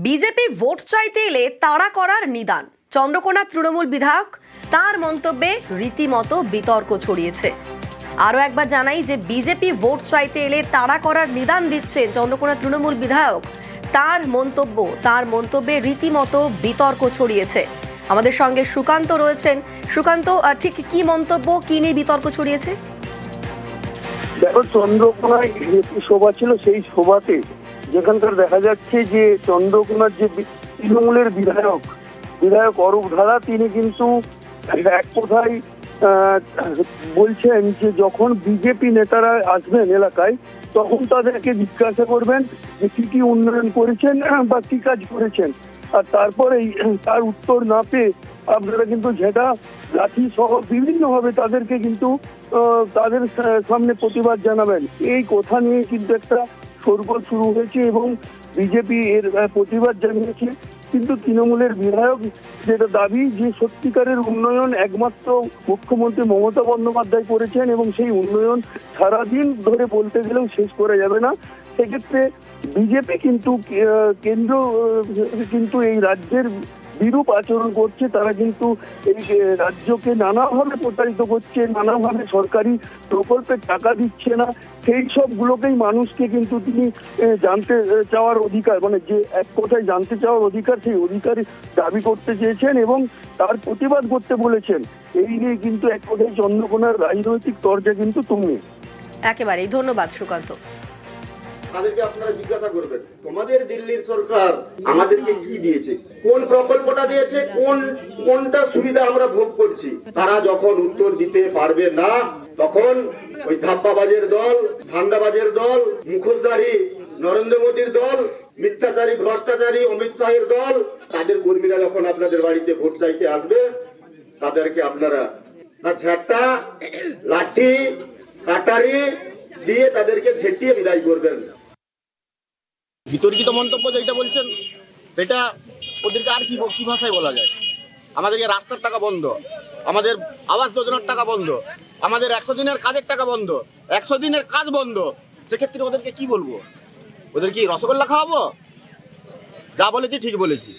BJP vote চাইতে এলে তাড়া করার নিদান। চন্দ্রকোনা তৃণমূল বিধায়ক তার মন্তব্যে রীতিমতো বিতর্ক ছড়িয়েছে। আরো একবার জানাই যে বিজেপি ভোট চাইতে এলে তাড়া করার নিদান দিচ্ছেন চন্দ্রকোনা তৃণমূল বিধায়ক। তার মন্তব্যে রীতিমতো বিতর্ক ছড়িয়েছে। আমাদের সঙ্গে সুকান্ত রয়েছেন। সুকান্ত, ঠিক কি মন্তব্য, কি নিয়ে বিতর্ক ছড়িয়েছে? দেখো, চন্দ্রকোনায় একটি সভা ছিল, সেই সভাতে যেখানকার দেখা যাচ্ছে যে চন্দ্রকোনার যে তৃণমূলের বিধায়ক অরূপ ধারা, তিনি কিন্তু এক কথায় বলছেন যে যখন বিজেপি নেতারা আসবেন এলাকায় তখন তাদেরকে জিজ্ঞাসা করবেন যে কি কি উন্নয়ন করেছেন বা কি কাজ করেছেন, আর তারপরেই তার উত্তর না পেয়ে আপনারা কিন্তু ঝেঁটা লাঠি সহ বিভিন্নভাবে তাদেরকে কিন্তু তাদের সামনে প্রতিবাদ জানাবেন। এই কথা নিয়ে কিন্তু একটা শোরগোল শুরু হয়েছে এবং বিজেপি এর প্রতিবাদ জানিয়েছে। কিন্তু তৃণমূলের বিধায়ক যেটা দাবি যে সত্যিকারের উন্নয়ন একমাত্র মুখ্যমন্ত্রী মমতা বন্দ্যোপাধ্যায় করেছেন এবং সেই উন্নয়ন সারাদিন ধরে বলতে গেলেও শেষ করা যাবে না। সেক্ষেত্রে বিজেপি কিন্তু কেন্দ্র কিন্তু এই রাজ্যের বিরূপ আচরণ করছে। তারা কিন্তু এই রাজ্যকে নানাভাবে প্রতারিত করছে, নানাভাবে সরকারি প্রকল্পের টাকা দিচ্ছে না। সেই সবগুলোকেই মানুষকে কিন্তু তিনি জানতে চাওয়ার অধিকার, মানে যে এক কথায় জানতে চাওয়ার অধিকার, সেই অধিকার দাবি করতে চেয়েছেন এবং তার প্রতিবাদ করতে বলেছেন। এই নিয়ে কিন্তু এক কথায় চন্দ্রকোনার রাজনৈতিক তরজা কিন্তু তুঙ্গে। একেবারেই ধন্যবাদ সুকান্ত। তাদেরকে আপনারা জিজ্ঞাসা করবেন তোমাদের দিল্লির সরকার আমাদেরকে কি দিয়েছে, কোন প্রকল্পটা দিয়েছে, কোনটা সুবিধা আমরা ভোগ করছি। তারা যখন উত্তর দিতে পারবে না তখন ওই ধাপ্পাবাজের দল, ধান্দাবাজের দল, মুখোশধারী নরেন্দ্র মোদীর দল, মিথ্যাচারী ভ্রষ্টাচারী অমিত শাহের দল, তাদের কর্মীরা যখন আপনাদের বাড়িতে ভোট চাইতে আসবে তাদেরকে আপনারা ঝাঁটা লাঠি কাটারি দিয়ে তাদেরকে ঝেঁটিয়ে বিদায় করবেন। বিতর্কিত মন্তব্য যেটা বলছেন সেটা ওদেরকে আর কি ভাষায় বলা যায়। আমাদেরকে রাস্তার টাকা বন্ধ, আমাদের আবাস যোজনার টাকা বন্ধ, আমাদের 100 দিনের কাজের টাকা বন্ধ, 100 দিনের কাজ বন্ধ। সেক্ষেত্রে ওদেরকে কি বলবো? ওদের কি রসগোল্লা খাওয়াবো? যা বলেছি ঠিক বলেছি।